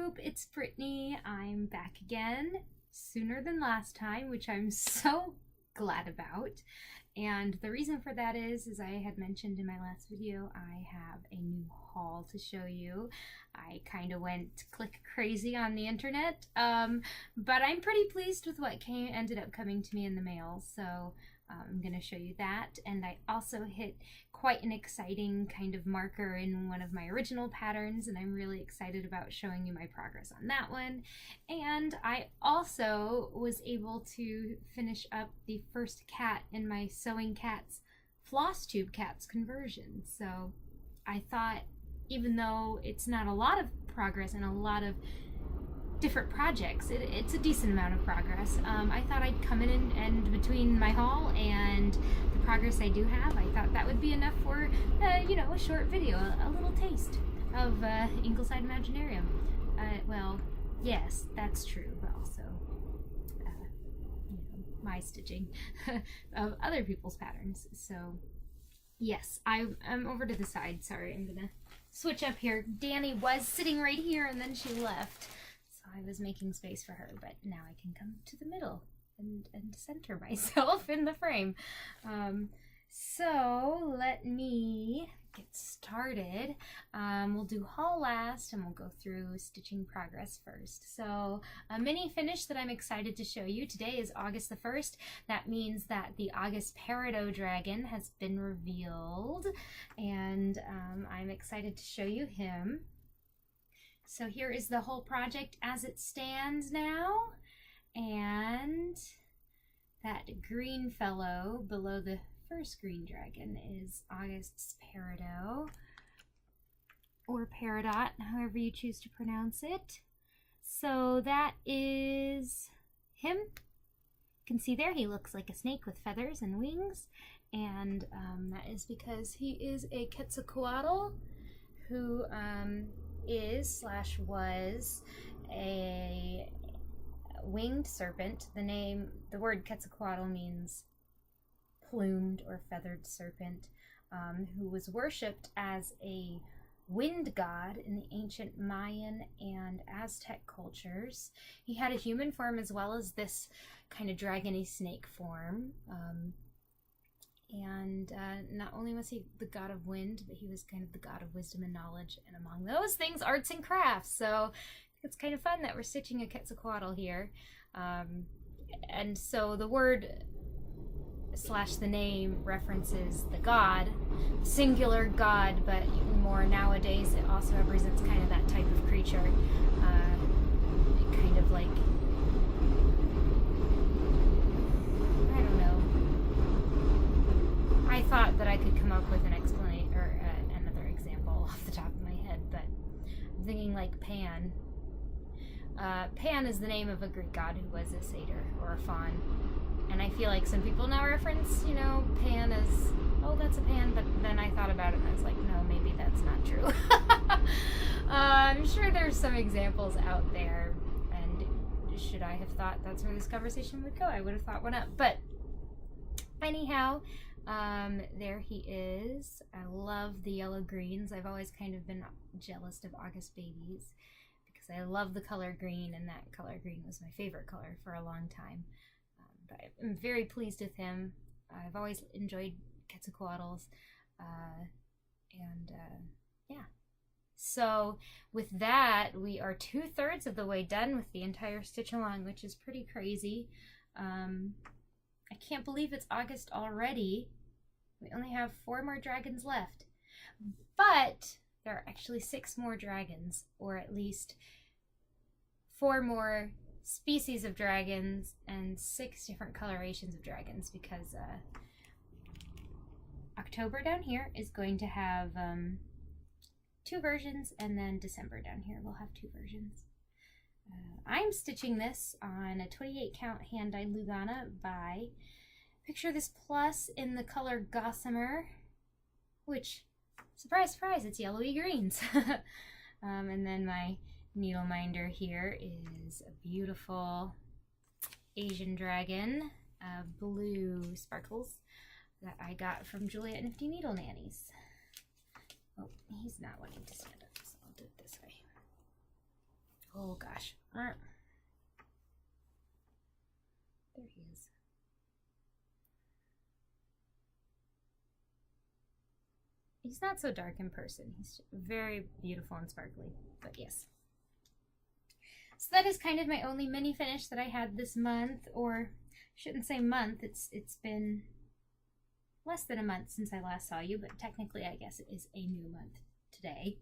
Flosstube, it's Brittany. I'm back again sooner than last time, which I'm so glad about. And the reason for that is, as I had mentioned in my last video, I have a new haul to show you. I kind of went click crazy on the internet, but I'm pretty pleased with what ended up coming to me in the mail. So I'm going to show you that. And I also hit quite an exciting kind of marker in one of my original patterns, and I'm really excited about showing you my progress on that one. And I also was able to finish up the first cat in my Sewing Cats Flosstube Cats conversion. So I thought, even though it's not a lot of progress and a lot of different projects, it's a decent amount of progress. I thought I'd come in and between my haul and the progress I do have, I thought that would be enough for, you know, a short video, a little taste of Ingleside Imaginarium. Well, yes, that's true, but also, you know, my stitching of other people's patterns. So, yes, I'm over to the side. Sorry, I'm gonna switch up here. Danny was sitting right here and then she left. I was making space for her, but now I can come to the middle and center myself in the frame. So let me get started. We'll do haul last and we'll go through stitching progress first. So a mini finish that I'm excited to show you. Today is August the 1st. That means that the August Peridot dragon has been revealed, and I'm excited to show you him. So here is the whole project as it stands now, and that green fellow below the first green dragon is August's Peridot, or Peridot, however you choose to pronounce it. So that is him. You can see there he looks like a snake with feathers and wings, and that is because he is a Quetzalcoatl who was a winged serpent. The word Quetzalcoatl means plumed or feathered serpent, who was worshipped as a wind god in the ancient Mayan and Aztec cultures. He had a human form as well as this kind of dragony snake form. And not only was he the god of wind, but he was kind of the god of wisdom and knowledge, and among those things, arts and crafts. So it's kind of fun that we're stitching a Quetzalcoatl here. And so the word / the name references the god, singular god, but more nowadays it also represents kind of that type of creature, kind of like, I thought that I could come up with an explanation or another example off the top of my head, but I'm thinking like Pan. Pan is the name of a Greek god who was a satyr or a faun, and I feel like some people now reference, you know, Pan as, oh, that's a Pan, but then I thought about it and I was like, no, maybe that's not true. I'm sure there's some examples out there, and should I have thought that's where this conversation would go, I would have thought one up. But anyhow, there he is. I love the yellow greens. I've always kind of been jealous of August babies because I love the color green, and that color green was my favorite color for a long time. But I'm very pleased with him. I've always enjoyed Quetzalcoatls, yeah. So with that, we are 2/3 of the way done with the entire stitch along, which is pretty crazy. I can't believe it's August already. We only have 4 more dragons left, but there are actually 6 more dragons, or at least 4 more species of dragons and 6 different colorations of dragons, because October down here is going to have 2 versions, and then December down here will have 2 versions. I'm stitching this on a 28 count hand-dyed Lugana by Picture This Plus in the color Gossamer, which, surprise, surprise, it's yellowy greens. And then my needle minder here is a beautiful Asian dragon, blue sparkles that I got from Juliet Nifty Needle Nannies. Oh, he's not wanting to stand up, so I'll do it this way. Oh gosh. There he is. He's not so dark in person. He's very beautiful and sparkly, but yes. So that is kind of my only mini finish that I had this month, or I shouldn't say month, it's been less than a month since I last saw you, but technically I guess it is a new month today.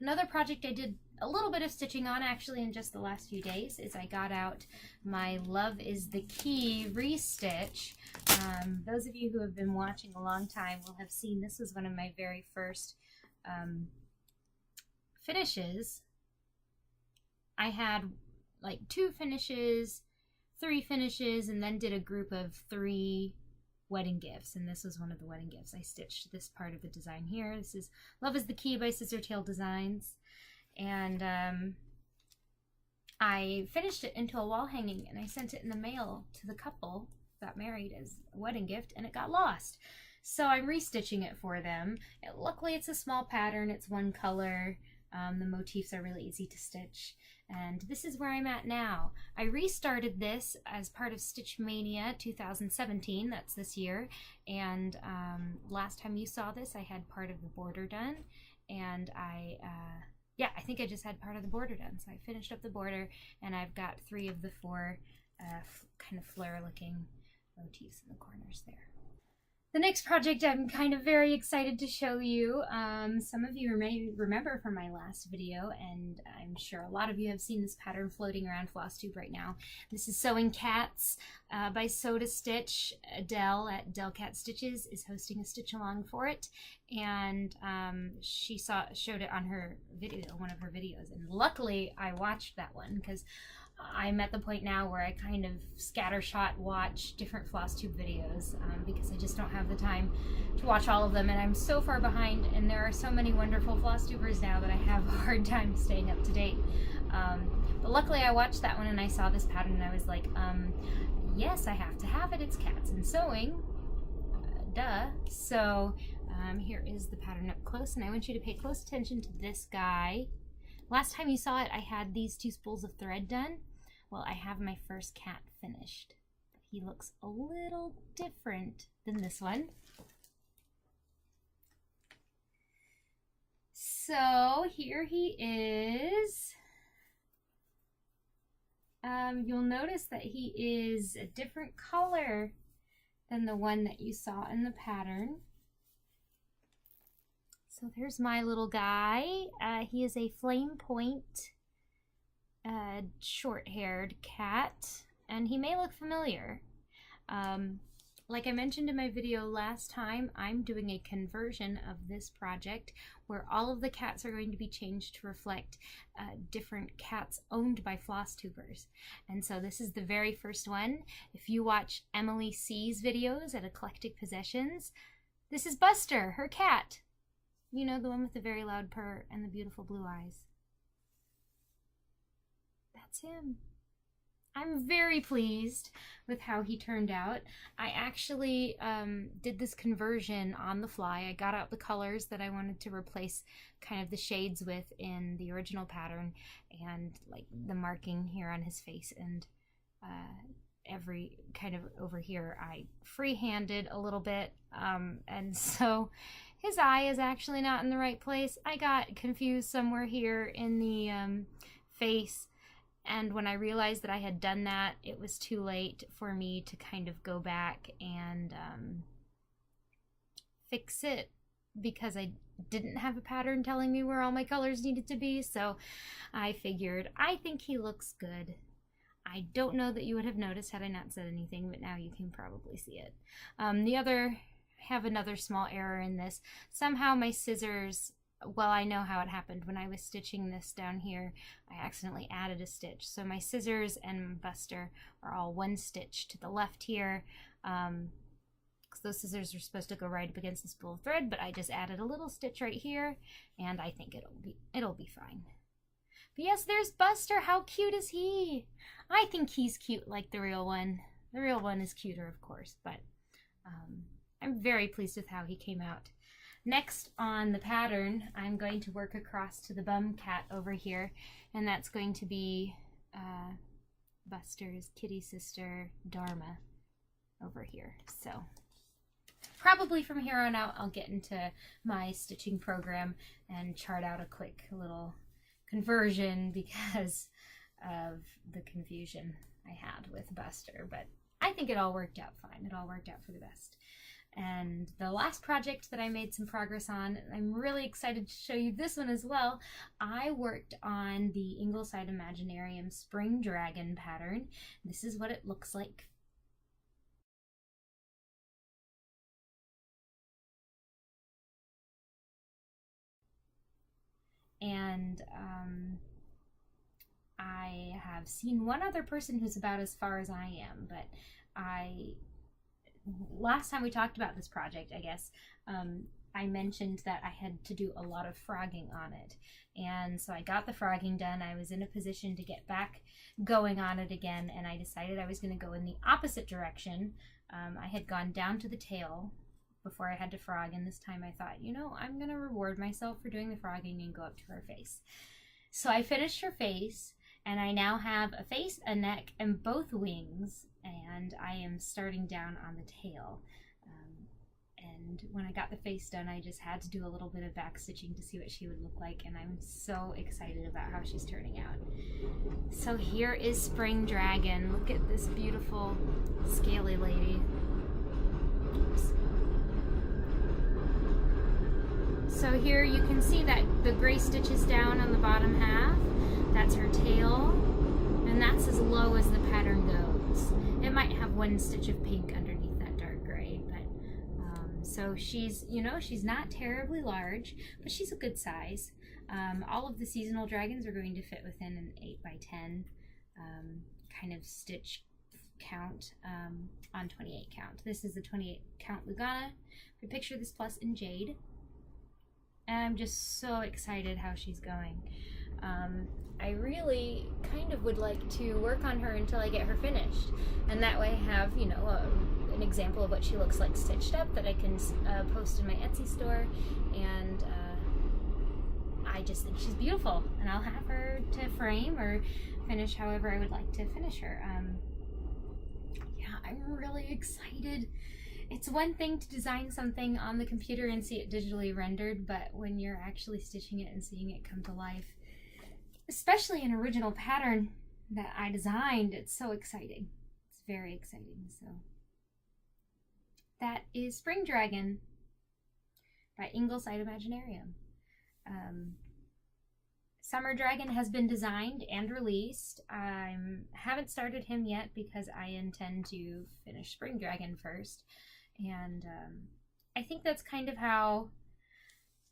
Another project I did a little bit of stitching on actually in just the last few days is I got out my Love is the Key restitch. Those of you who have been watching a long time will have seen this was one of my very first finishes. I had like 2 finishes, 3 finishes, and then did a group of 3 wedding gifts, and this was one of the wedding gifts. I stitched this part of the design here. This is Love is the Key by Scissortail Designs, and I finished it into a wall hanging, and I sent it in the mail to the couple who got married as a wedding gift, and it got lost. So I'm restitching it for them. Luckily it's a small pattern, it's one color. The motifs are really easy to stitch, and this is where I'm at now. I restarted this as part of Stitch Mania 2017, that's this year, and last time you saw this I had part of the border done, and I think I just had part of the border done, so I finished up the border, and I've got 3 of the 4 kind of flare looking motifs in the corners there. The next project I'm kind of very excited to show you. Some of you may remember from my last video, and I'm sure a lot of you have seen this pattern floating around Flosstube right now. This is Sewing Cats by Soda Stitch. Adele at Del Cat Stitches is hosting a stitch along for it, and she showed it on her video, one of her videos, and luckily I watched that one because I'm at the point now where I kind of scattershot watch different Flosstube videos because I just don't have the time to watch all of them, and I'm so far behind, and there are so many wonderful Flosstubers now that I have a hard time staying up to date. But luckily I watched that one and I saw this pattern and I was like, yes, I have to have it. It's cats and sewing. Duh. So here is the pattern up close, and I want you to pay close attention to this guy. Last time you saw it, I had these 2 spools of thread done. Well, I have my first cat finished. He looks a little different than this one. So here he is. You'll notice that he is a different color than the one that you saw in the pattern. So there's my little guy. He is a flame point short-haired cat, and he may look familiar. Like I mentioned in my video last time, I'm doing a conversion of this project where all of the cats are going to be changed to reflect different cats owned by Flosstubers. And so this is the very first one. If you watch Emily C's videos at Eclectic Possessions, this is Buster, her cat. You know, the one with the very loud purr and the beautiful blue eyes. That's him. I'm very pleased with how he turned out. I actually did this conversion on the fly. I got out the colors that I wanted to replace kind of the shades with in the original pattern, and like the marking here on his face, and every kind of over here I freehanded a little bit, and so his eye is actually not in the right place. I got confused somewhere here in the face, and when I realized that I had done that, it was too late for me to kind of go back and fix it, because I didn't have a pattern telling me where all my colors needed to be. So I figured, I think he looks good. I don't know that you would have noticed had I not said anything, but now you can probably see it. Have another small error in this. Somehow my scissors, well, I know how it happened. When I was stitching this down here, I accidentally added a stitch. So my scissors and Buster are all 1 stitch to the left here, because those scissors are supposed to go right up against the spool of thread, but I just added a little stitch right here, and I think it'll be fine. But yes, there's Buster. How cute is he? I think he's cute like the real one. The real one is cuter, of course, but I'm very pleased with how he came out. Next on the pattern, I'm going to work across to the bum cat over here, and that's going to be Buster's kitty sister, Dharma, over here. So probably from here on out, I'll get into my stitching program and chart out a quick little conversion because of the confusion I had with Buster, but I think it all worked out fine. It all worked out for the best. And the last project that I made some progress on, I'm really excited to show you this one as well. I worked on the Ingleside Imaginarium Spring Dragon pattern. This is what it looks like. And I have seen one other person who's about as far as I am, but last time we talked about this project, I guess, I mentioned that I had to do a lot of frogging on it. And so I got the frogging done. I was in a position to get back going on it again, and I decided I was going to go in the opposite direction. I had gone down to the tail before I had to frog, and this time I thought, you know, I'm going to reward myself for doing the frogging and go up to her face. So I finished her face, and I now have a face, a neck, and both wings, and I am starting down on the tail. And when I got the face done, I just had to do a little bit of back stitching to see what she would look like, and I'm so excited about how she's turning out. So here is Spring Dragon. Look at this beautiful scaly lady. Oops. So here you can see that the gray stitches down on the bottom half. That's her tail, and that's as low as the pattern goes. It might have one stitch of pink underneath that dark gray, but so she's, you know, she's not terribly large, but she's a good size. All of the seasonal dragons are going to fit within an 8x10 kind of stitch count on 28 count. This is the 28 count Lugana. We picture this plus in jade, and I'm just so excited how she's going. I really kind of would like to work on her until I get her finished, and that way have, you know, an example of what she looks like stitched up that I can post in my Etsy store, and I just think she's beautiful, and I'll have her to frame or finish however I would like to finish her. Yeah, I'm really excited. It's one thing to design something on the computer and see it digitally rendered, but when you're actually stitching it and seeing it come to life, especially an original pattern that I designed, it's so exciting. It's very exciting. So that is Spring Dragon by Ingleside Imaginarium. Summer Dragon has been designed and released. I haven't started him yet because I intend to finish Spring Dragon first, and I think that's kind of how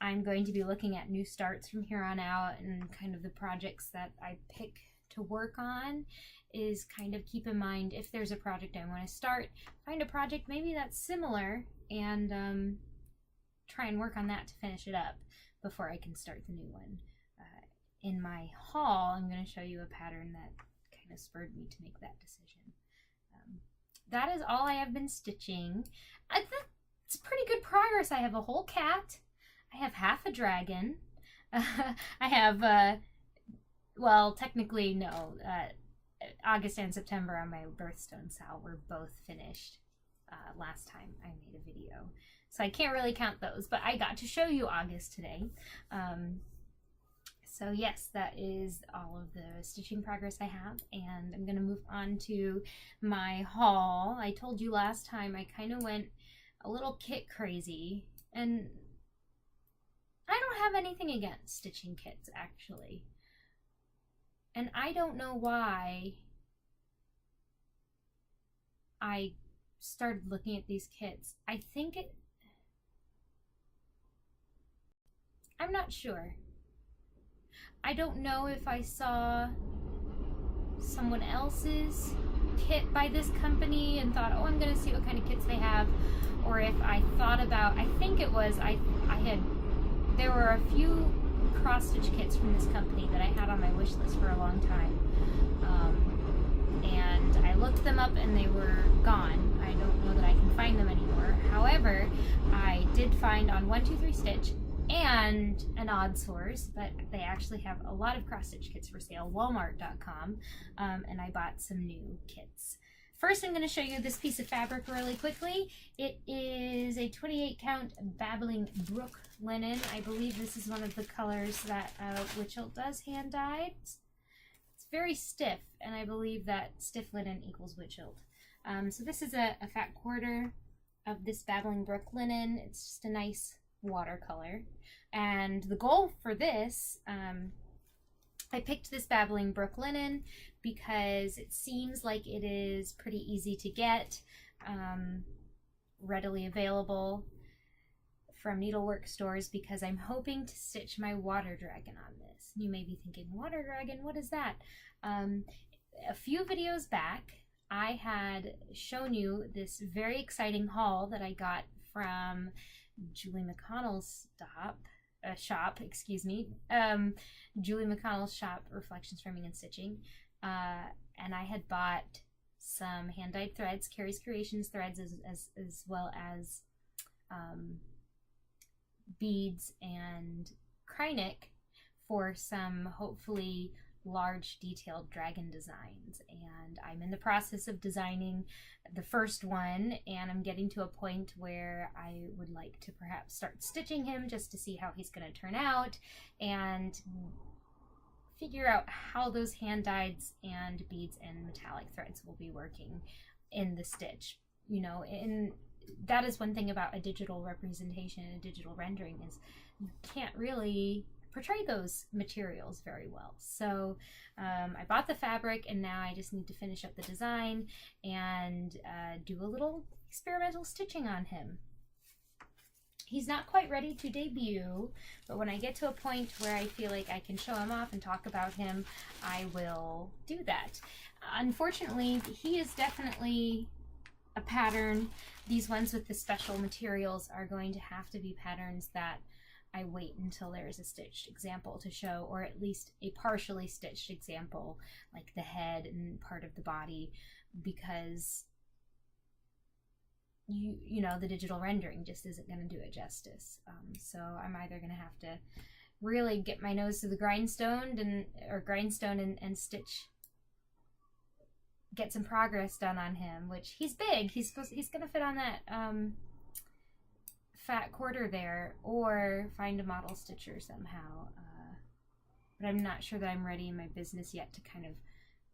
I'm going to be looking at new starts from here on out, and kind of the projects that I pick to work on is kind of keep in mind if there's a project I want to start, find a project maybe that's similar and try and work on that to finish it up before I can start the new one. In my haul, I'm going to show you a pattern that kind of spurred me to make that decision. That is all I have been stitching. It's pretty good progress. I have a whole cat. I have half a dragon. I have, well, technically, no. August and September on my birthstone sal were both finished last time I made a video. So I can't really count those, but I got to show you August today. So yes, that is all of the stitching progress I have, and I'm going to move on to my haul. I told you last time I kind of went a little kit crazy, and I don't have anything against stitching kits, actually. And I don't know why I started looking at these kits. I think I'm not sure. I don't know if I saw someone else's kit by this company and thought, oh, I'm going to see what kind of kits they have, or if I thought about, I think it was, there were a few cross-stitch kits from this company that I had on my wish list for a long time, and I looked looked them up and they were gone. I don't know that I can find them anymore. However, I did find on 123 Stitch and an Odd Source, but they actually have a lot of cross-stitch kits for sale, walmart.com, and I bought some new kits. First, I'm going to show you this piece of fabric really quickly. It is a 28 count Babbling Brook linen. I believe this is one of the colors that Witchelt does hand dyed. It's very stiff, and I believe that stiff linen equals Witchelt. So this is a fat quarter of this Babbling Brook linen. It's just a nice watercolor. And the goal for this, I picked this Babbling Brook linen because it seems like it is pretty easy to get, readily available from needlework stores, because I'm hoping to stitch my water dragon on this. You may be thinking, water dragon, what is that? A few videos back, I had shown you this very exciting haul that I got from Julie McConnell's shop, excuse me. Julie McConnell's shop, Reflections Framing and Stitching. And I had bought some hand-dyed threads, Carrie's Creations threads, as well as beads and Krynic for some hopefully large detailed dragon designs. And I'm in the process of designing the first one, and I'm getting to a point where I would like to perhaps start stitching him just to see how he's going to turn out and figure out how those hand dyeds and beads and metallic threads will be working in the stitch. You know, and that is one thing about a digital representation and a digital rendering, is you can't really portray those materials very well. So I bought the fabric, and now I just need to finish up the design and do a little experimental stitching on him. He's not quite ready to debut, but when I get to a point where I feel like I can show him off and talk about him, I will do that. Unfortunately, he is definitely a pattern. These ones with the special materials are going to have to be patterns that I wait until there's a stitched example to show, or at least a partially stitched example, like the head and part of the body, because you know, the digital rendering just isn't going to do it justice. So I'm either going to have to really get my nose to the grindstone and stitch, get some progress done on him, which he's big. He's going to fit on that fat quarter there, or find a model stitcher somehow. But I'm not sure that I'm ready in my business yet to kind of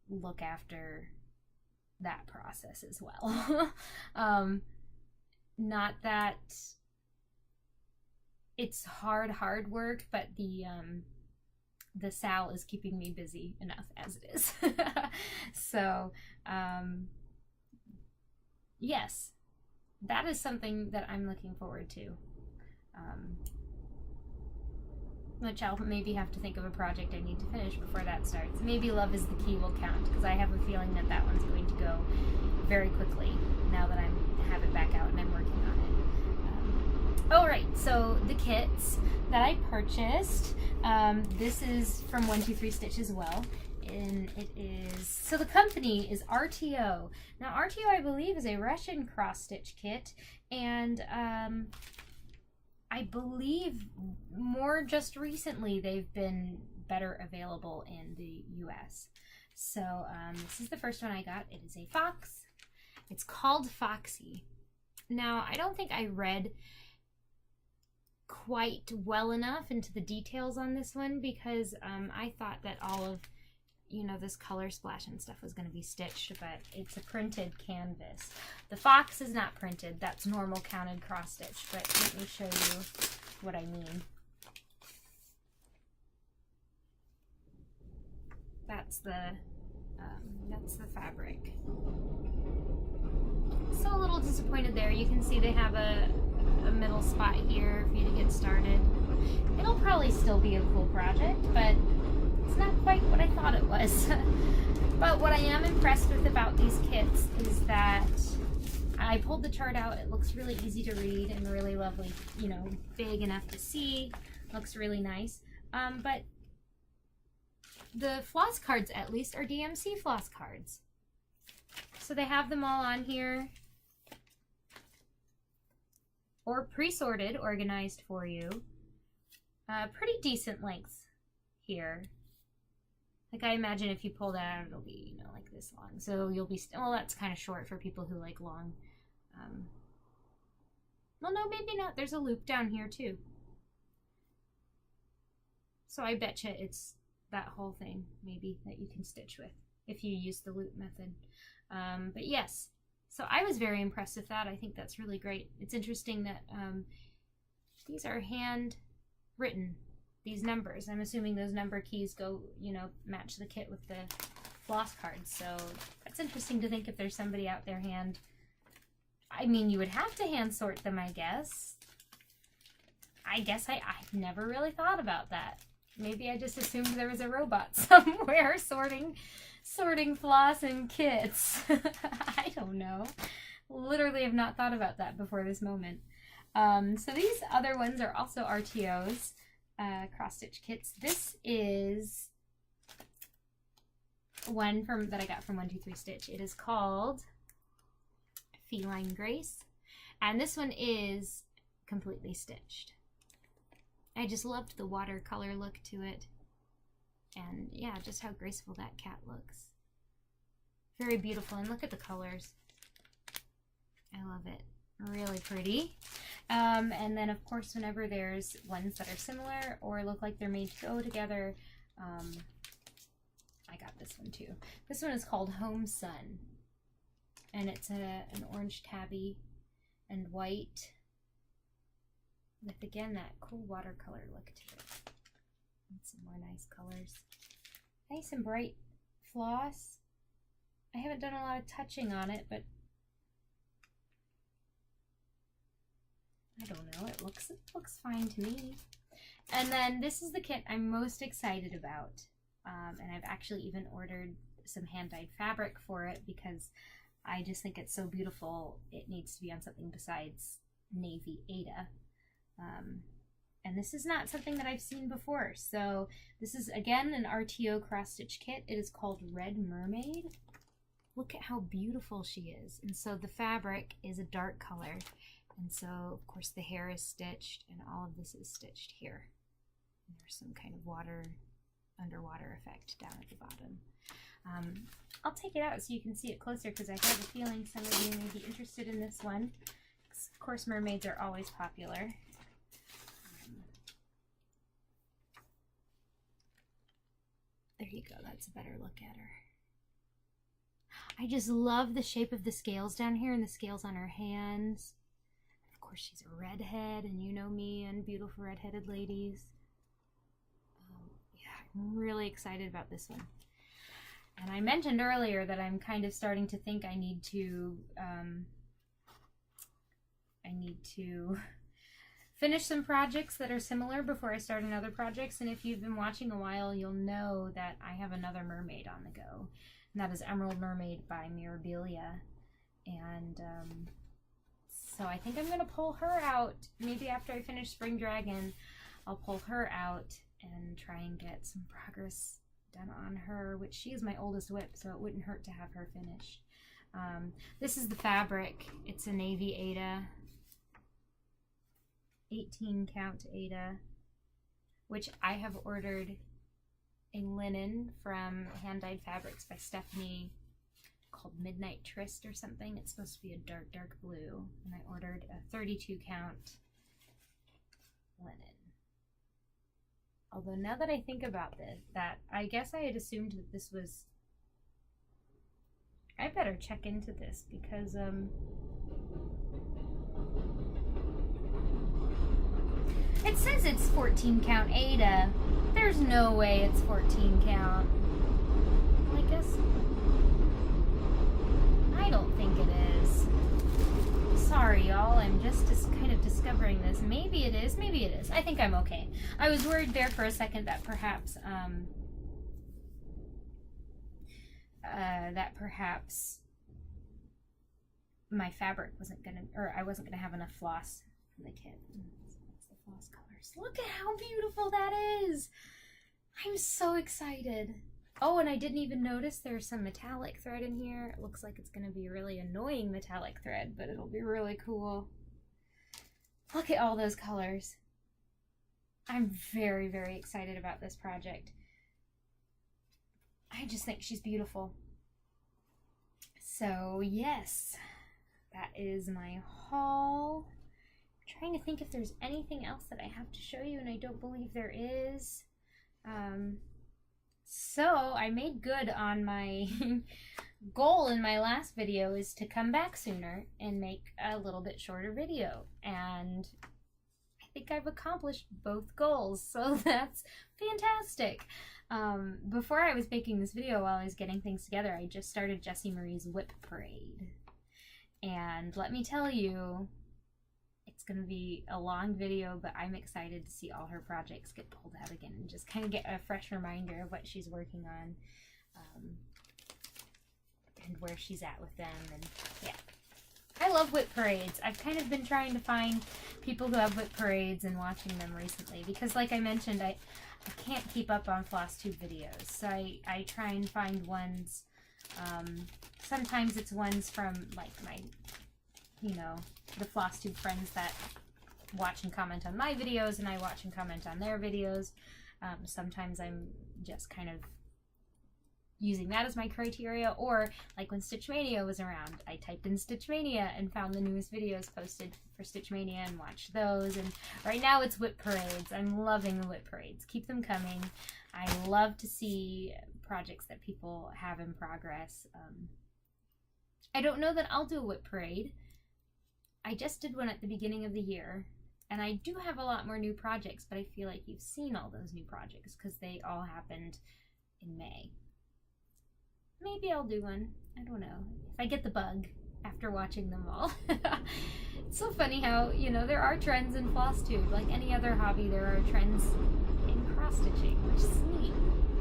look after that process as well. Not that it's hard work, but the Sal is keeping me busy enough as it is. So yes, that is something that I'm looking forward to, which I'll maybe have to think of a project I need to finish before that starts. Maybe Love is the Key will count, because I have a feeling that that one's going to go very quickly now that I have it back out and I'm working on it. Alright, so the kits that I purchased, this is from 123 Stitch as well. And it is, so the company is RTO. Now RTO, I believe, is a Russian cross-stitch kit, and I believe more just recently they've been better available in the US. So this is the first one I got. It is a fox. It's called Foxy. Now, I don't think I read quite well enough into the details on this one, because I thought that all of, you know, this color splash and stuff was going to be stitched, but it's a printed canvas. The fox is not printed. That's normal counted cross stitch, but let me show you what I mean. That's the fabric. So a little disappointed there. You can see they have a middle spot here for you to get started. It'll probably still be a cool project, but it's not quite what I thought it was. But what I am impressed with about these kits is that I pulled the chart out. It looks really easy to read and really lovely, you know, big enough to see. Looks really nice. But the floss cards, at least, are DMC floss cards. So they have them all on here, or pre-sorted, organized for you. Pretty decent lengths here. Like, I imagine if you pull that out, it'll be, you know, like this long. So you'll be, well, that's kind of short for people who like long. Well, no, maybe not. There's a loop down here too. So I betcha it's that whole thing, maybe, that you can stitch with if you use the loop method. But yes, so I was very impressed with that. I think that's really great. It's interesting that these are hand written, these numbers. I'm assuming those number keys go, you know, match the kit with the floss cards. So that's interesting to think if there's somebody out there I mean, you would have to hand sort them, I guess. I've never really thought about that. Maybe I just assumed there was a robot somewhere sorting floss and kits. I don't know. Literally have not thought about that before this moment. So these other ones are also RTOs, cross-stitch kits. This is one that I got from 123 Stitch. It is called Feline Grace, and this one is completely stitched. I just loved the watercolor look to it, and yeah, just how graceful that cat looks. Very beautiful, and look at the colors. I love it. Really pretty. And then of course, whenever there's ones that are similar or look like they're made to go together, I got this one too. This one is called Home Sun, and it's an orange tabby and white with, again, that cool watercolor look to it. And some more nice colors. Nice and bright floss. I haven't done a lot of touching on it, but I don't know, it looks fine to me. And then this is the kit I'm most excited about. And I've actually even ordered some hand-dyed fabric for it because I just think it's so beautiful. It needs to be on something besides navy Ada. And this is not something that I've seen before. So this is, again, an RTO cross-stitch kit. It is called Red Mermaid. Look at how beautiful she is. And so the fabric is a dark color. And so, of course, the hair is stitched, and all of this is stitched here. And there's some kind of underwater effect down at the bottom. I'll take it out so you can see it closer because I have a feeling some of you may be interested in this one. Of course, mermaids are always popular. There you go, that's a better look at her. I just love the shape of the scales down here and the scales on her hands. Of course, she's a redhead, and you know me and beautiful redheaded ladies. Yeah, I'm really excited about this one. And I mentioned earlier that I'm kind of starting to think I need to finish some projects that are similar before I start another projects. And if you've been watching a while, you'll know that I have another mermaid on the go. And that is Emerald Mermaid by Mirabilia. And so I think I'm going to pull her out. Maybe after I finish Spring Dragon, I'll pull her out and try and get some progress done on her, which she is my oldest whip, so it wouldn't hurt to have her finished. This is the fabric. It's a navy Ada, 18 count Ada, which I have ordered a linen from Hand Dyed Fabrics by Stephanie called Midnight Tryst or something. It's supposed to be a dark, dark blue, and I ordered a 32 count linen. Although now that I think about this, I guess I had assumed that this was, I better check into this because it says it's 14 count Ada. There's no way it's 14 count. Well, I guess I don't think it is. Sorry, y'all. I'm just kind of discovering this. Maybe it is. Maybe it is. I think I'm okay. I was worried there for a second that perhaps my fabric wasn't gonna, or I wasn't gonna have enough floss in the kit. That's the floss colors. Look at how beautiful that is. I'm so excited. Oh, and I didn't even notice there's some metallic thread in here. It looks like it's going to be really annoying metallic thread, but it'll be really cool. Look at all those colors. I'm very, very excited about this project. I just think she's beautiful. So yes, that is my haul. I'm trying to think if there's anything else that I have to show you, and I don't believe there is. So I made good on my goal in my last video, is to come back sooner and make a little bit shorter video, and I think I've accomplished both goals, so that's fantastic. Before I was making this video, while I was getting things together, I just started Jessie Marie's Whip Parade, and let me tell you, it's going to be a long video, but I'm excited to see all her projects get pulled out again and just kind of get a fresh reminder of what she's working on, and where she's at with them. And yeah, I love whip parades. I've kind of been trying to find people who have whip parades and watching them recently, because like I mentioned, I can't keep up on Flosstube videos, so I try and find ones. Sometimes it's ones from like my, you know, the Flosstube friends that watch and comment on my videos, and I watch and comment on their videos. Sometimes I'm just kind of using that as my criteria, or like when Stitchmania was around, I typed in Stitchmania and found the newest videos posted for Stitchmania and watched those. And right now it's whip parades. I'm loving the whip parades. Keep them coming. I love to see projects that people have in progress. I don't know that I'll do a whip parade. I just did one at the beginning of the year, and I do have a lot more new projects, but I feel like you've seen all those new projects because they all happened in May. Maybe I'll do one. I don't know. If I get the bug after watching them all. It's so funny how, you know, there are trends in Flosstube. Like any other hobby, there are trends in cross-stitching, which is neat.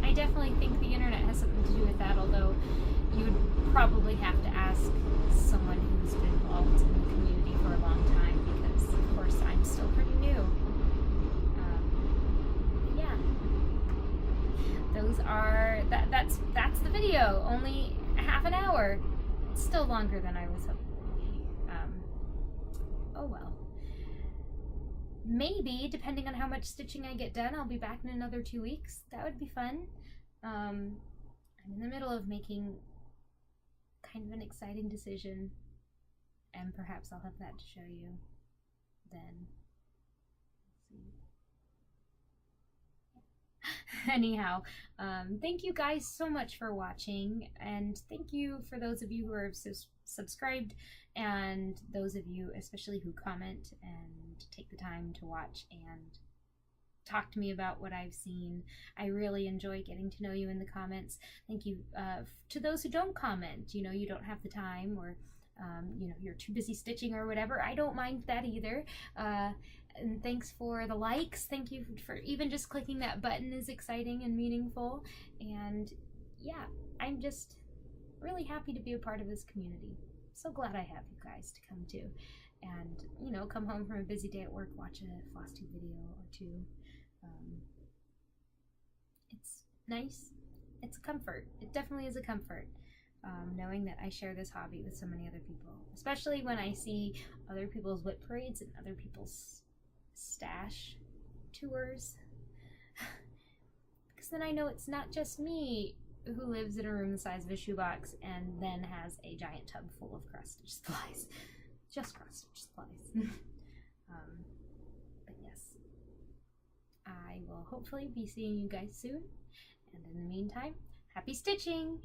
I definitely think the internet has something to do with that, although you would probably have to ask someone who's been involved in the community for a long time, because, of course, I'm still pretty new. But yeah. Those are, that's the video. Only half an hour. It's still longer than I was hoping it would be. Oh well. Maybe, depending on how much stitching I get done, I'll be back in another 2 weeks. That would be fun. I'm in the middle of making kind of an exciting decision, and perhaps I'll have that to show you then. Let's see. Anyhow, thank you guys so much for watching, and thank you for those of you who are subscribed, and those of you especially who comment and take the time to watch and talk to me about what I've seen. I really enjoy getting to know you in the comments. Thank you to those who don't comment. You know, you don't have the time, or you know, you're too busy stitching or whatever. I don't mind that either. And thanks for the likes. Thank you for even just clicking that button is exciting and meaningful. And yeah, I'm just really happy to be a part of this community. So glad I have you guys to come to, and you know, come home from a busy day at work, watch a Flosstube video or two. It's nice. It's a comfort. It definitely is a comfort, knowing that I share this hobby with so many other people, especially when I see other people's whip parades and other people's stash tours, because then I know it's not just me who lives in a room the size of a shoebox and then has a giant tub full of cross-stitch supplies. Just cross-stitch supplies. But yes, I will hopefully be seeing you guys soon, and in the meantime, happy stitching!